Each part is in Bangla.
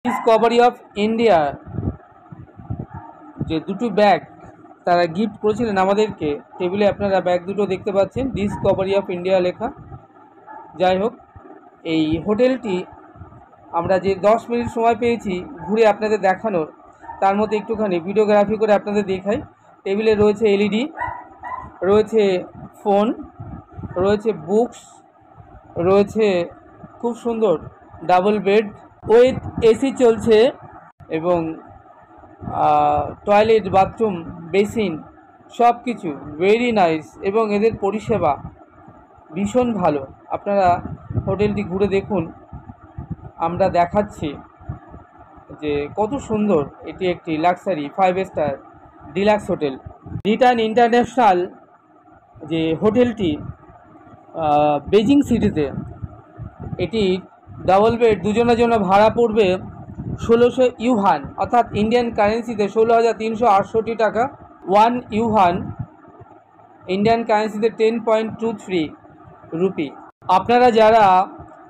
ডিসকভারি অফ ইন্ডিয়া যে দুটো ব্যাগ তারা গিফট করেছিলেন আমাদেরকে, টেবিলে আপনারা ব্যাগ দুটো দেখতে পাচ্ছেন, ডিসকভারি অফ ইন্ডিয়া লেখা। যাই হোক, এই হোটেলটি আমরা যে 10 মিনিট সময় পেয়েছি ঘুরে আপনাদের দেখানোর, তার মধ্যে একটুখানি ভিডিওগ্রাফি করে আপনাদের দেখাই। টেবিলে রয়েছে এলইডি, রয়েছে ফোন, রয়েছে বুকস, রয়েছে খুব সুন্দর ডাবল বেড উইথ এসি চলছে, এবং টয়লেট, বাথরুম, বেসিন সব কিছু ভেরি নাইস, এবং এদের পরিষেবা ভীষণ ভালো। আপনারা হোটেলটি ঘুরে দেখুন, আমরা দেখাচ্ছি যে কত সুন্দর। এটি একটি luxury 5 star deluxe hotel. Return international যে হোটেলটি বেজিং সিটিতে, এটি ডাবল বেড দুজনের জন্য ভাড়া পড়বে 1600 ইউহান, অর্থাৎ ইন্ডিয়ান কারেন্সিতে 16,368 টাকা। 1 ইউহান ইন্ডিয়ান কারেন্সিতে 10.23 রুপি। আপনারা যারা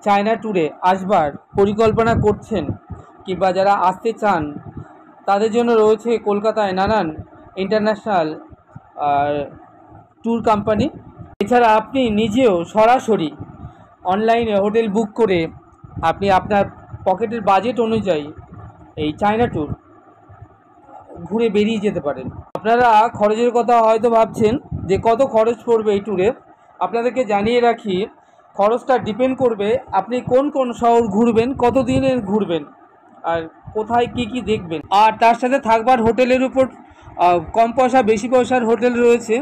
চায়না ট্যুরে আসবার পরিকল্পনা করছেন কিংবা যারা আসতে চান, তাদের জন্য রয়েছে কলকাতায় নানান ইন্টারন্যাশনাল ট্যুর কোম্পানি। এছাড়া আপনি নিজেও সরাসরি অনলাইনে হোটেল বুক করে আপনি আপনার পকেটের বাজেট অনুযায়ী এই চায়না ট্যুর ঘুরে বেরিয়ে যেতে পারেন। আপনারা খরচের কথা হয়তো ভাবছেন যে কত খরচ পড়বে এই ট্যুরে। আপনাদেরকে জানিয়ে রাখি, খরচটা ডিপেন্ড করবে আপনি কোন কোন শহর ঘুরবেন, কত দিনের ঘুরবেন, আর কোথায় কি কি দেখবেন, আর তার সাথে থাকবার হোটেলের উপর কম পয়সা বেশি পয়সার হোটেল রয়েছে,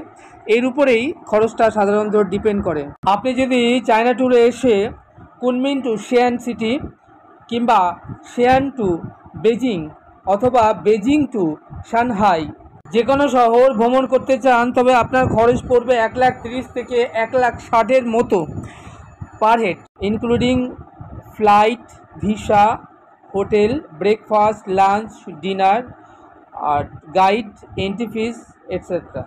এর উপরেই খরচটা সাধারণত ডিপেন্ড করে। আপনি যদি চায়না ট্যুরে এসে কুনমিং টু শিয়ান সিটি কিংবা শিয়ান টু বেজিং অথবা বেজিং টু সাংহাই যে কোনো শহর ভ্রমণ করতে চান, তবে আপনার খরচ পড়বে 1,30,000 থেকে 1,60,000 মতো per head, including flight, visa, hotel, breakfast, lunch, dinner, আর গাইড, এন্ট্রি ফিস এটসেট্রা।